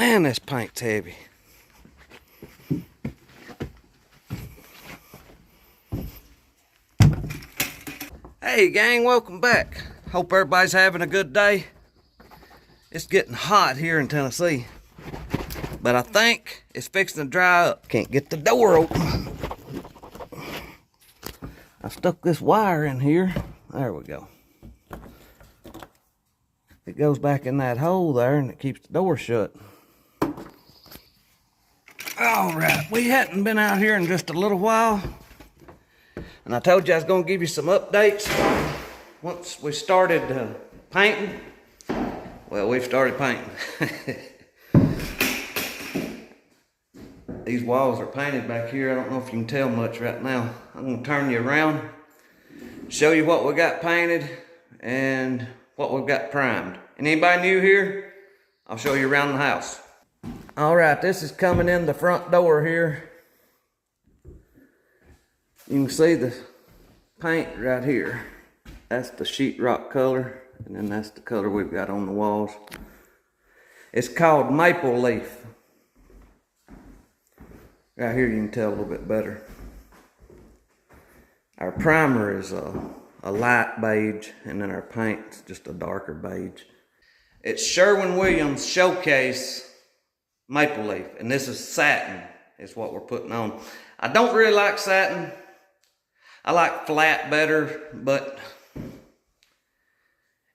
Man, this paint's heavy. Hey gang, welcome back. Hope everybody's having a good day. It's getting hot here in Tennessee, but I think it's fixing to dry up. Can't get the door open. I stuck this wire in here. There we go. It goes back in that hole there and it keeps the door shut. All right, we hadn't been out here in just a little while, and I told you I was going to give you some updates once we started painting. Well, we've started painting. These walls are painted back here. I don't know if you can tell much right now. I'm going to turn you around, show you what we got painted and what we've got primed. And anybody new here, I'll show you around the house. All right, this is coming in the front door here. You can see the paint right here. That's the sheetrock color, and then that's the color we've got on the walls. It's called maple leaf. Right here you can tell a little bit better. Our primer is a light beige, and then our paint's just a darker beige. It's Sherwin-Williams Showcase Maple Leaf, and this is satin is what we're putting on. I don't really like satin. I like flat better, but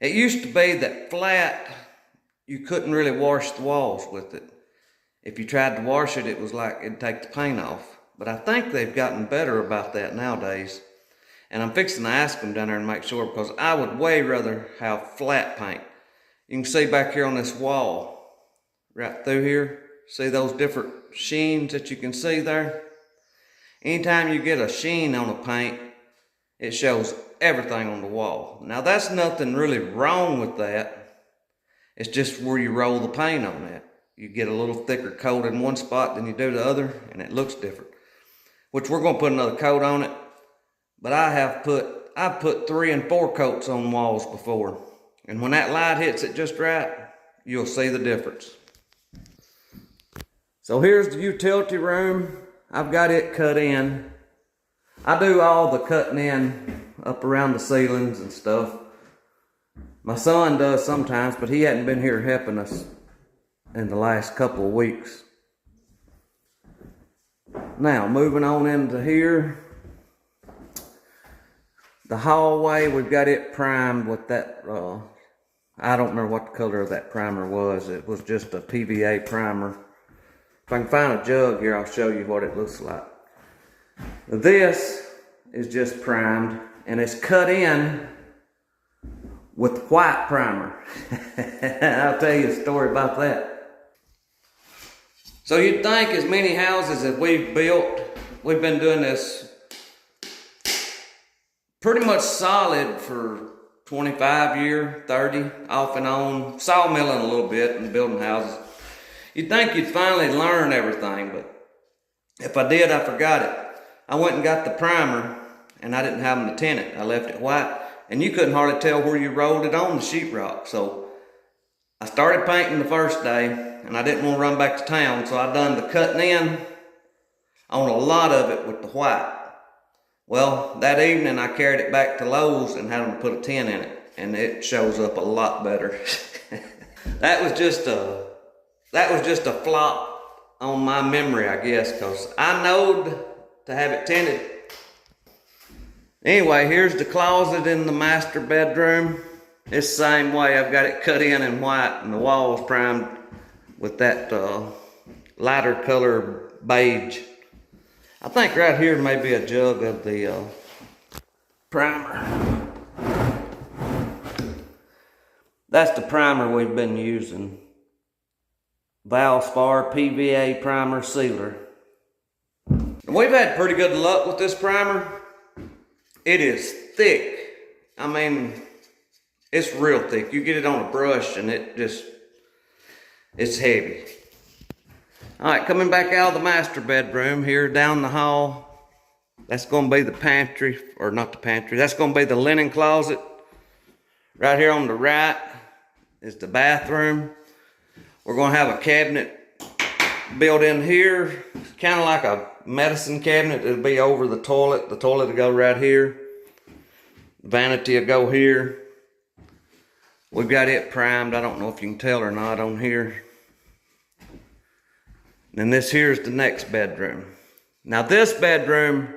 it used to be that flat, you couldn't really wash the walls with it. If you tried to wash it, it was like it'd take the paint off. But I think they've gotten better about that nowadays. And I'm fixing to ask them down there and make sure, because I would way rather have flat paint. You can see back here on this wall, right through here, see those different sheens that you can see there? Anytime you get a sheen on a paint, it shows everything on the wall. Now that's nothing really wrong with that. It's just where you roll the paint on that. You get a little thicker coat in one spot than you do the other, and it looks different. Which we're gonna put another coat on it. But I've put 3 and 4 coats on walls before. And when that light hits it just right, you'll see the difference. So here's the utility room. I've got it cut in. I do all the cutting in up around the ceilings and stuff. My son does sometimes, but he hadn't been here helping us in the last couple of weeks. Now, moving on into here. The hallway, we've got it primed with that, I don't remember what the color of that primer was. It was just a PVA primer. If I can find a jug here, I'll show you what it looks like. This is just primed, and it's cut in with white primer. I'll tell you a story about that. So you'd think as many houses as we've built, we've been doing this pretty much solid for 25 years, 30, off and on, sawmilling a little bit and building houses. You'd think you'd finally learn everything, but if I did, I forgot it. I went and got the primer, and I didn't have them to tint it. I left it white, and you couldn't hardly tell where you rolled it on the sheetrock. So I started painting the first day, and I didn't want to run back to town, so I done the cutting in on a lot of it with the white. Well, that evening I carried it back to Lowe's and had them put a tint in it, and it shows up a lot better. That was just a flop on my memory, I guess, because I knowed to have it tinted. Anyway, here's the closet in the master bedroom. It's the same way. I've got it cut in white, and the walls primed with that lighter color beige. I think right here may be a jug of the primer. That's the primer we've been using. Valspar PVA primer sealer. We've had pretty good luck with this primer. It is thick. I mean, it's real thick. You get it on a brush and it's heavy. All right, coming back out of the master bedroom here down the hall. That's going to be the pantry, or not the pantry. That's going to be the linen closet. Right here on the right is the bathroom. We're going to have a cabinet built in here, kind of like a medicine cabinet. It'll be over the toilet. The toilet will go right here. Vanity will go here. We've got it primed. I don't know if you can tell or not on here. And this here's the next bedroom. Now this bedroom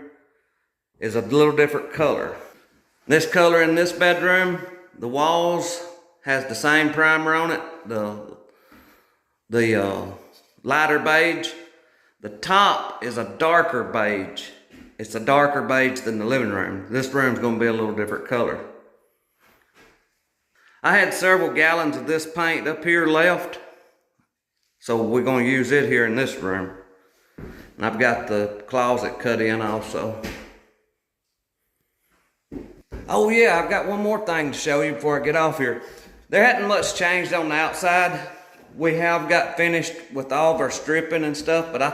is a little different color. This color in this bedroom, the walls has the same primer on it, the lighter beige. The top is a darker beige. It's a darker beige than the living room. This room's gonna be a little different color. I had several gallons of this paint up here left, so we're gonna use it here in this room. And I've got the closet cut in also. Oh yeah, I've got one more thing to show you before I get off here. There hadn't much changed on the outside. We have got finished with all of our stripping and stuff, but I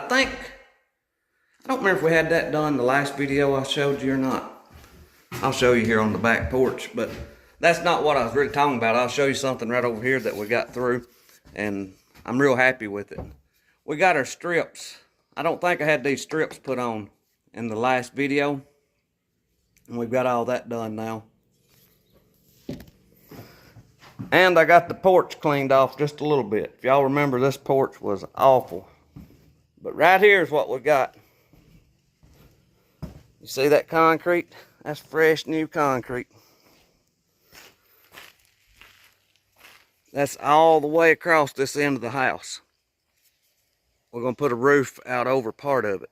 don't remember if we had that done the last video I showed you or not. I'll show you here on the back porch, but that's not what I was really talking about. I'll show you something right over here that we got through, and I'm real happy with it. We got our strips. I don't think I had these strips put on in the last video, and we've got all that done now. And I got the porch cleaned off just a little bit. If y'all remember, this porch was awful. But right here is what we got. You see that concrete? That's fresh new concrete. That's all the way across this end of the house. We're going to put a roof out over part of it.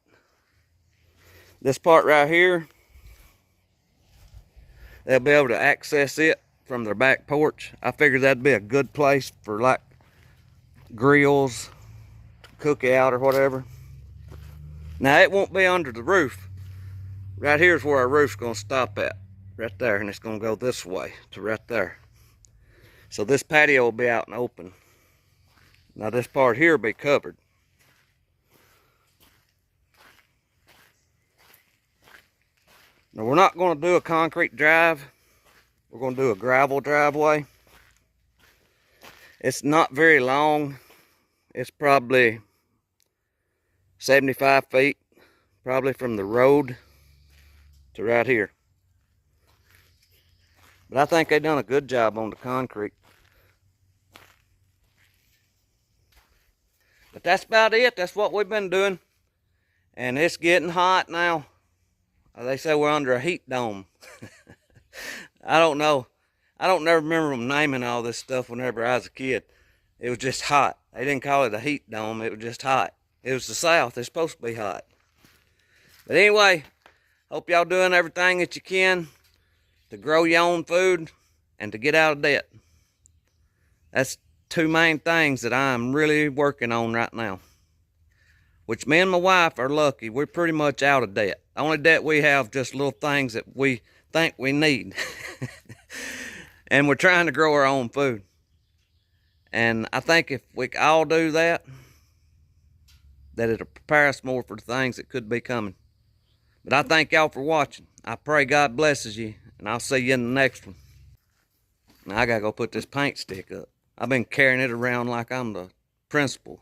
This part right here, they'll be able to access it from their back porch. I figured that'd be a good place for like grills to cook out or whatever. Now it won't be under the roof. Right here's where our roof's gonna stop at, right there, and it's gonna go this way to right there. So this patio will be out and open. Now this part here will be covered. Now we're not gonna do a concrete drive. We're going to do a gravel driveway. It's not very long. It's probably 75 feet, probably from the road to right here. But I think they've done a good job on the concrete. But that's about it. That's what we've been doing. And it's getting hot now. They say we're under a heat dome. I don't know. I don't never remember them naming all this stuff whenever I was a kid. It was just hot. They didn't call it a heat dome. It was just hot. It was the South. It's supposed to be hot. But anyway, hope y'all doing everything that you can to grow your own food and to get out of debt. That's two main things that I'm really working on right now. Which me and my wife are lucky. We're pretty much out of debt. The only debt we have just little things that we think we need. And we're trying to grow our own food. And I think if we all do that, that it'll prepare us more for the things that could be coming. But I thank y'all for watching. I pray God blesses you, and I'll see you in the next one. Now I gotta go put this paint stick up. I've been carrying it around like I'm the principal.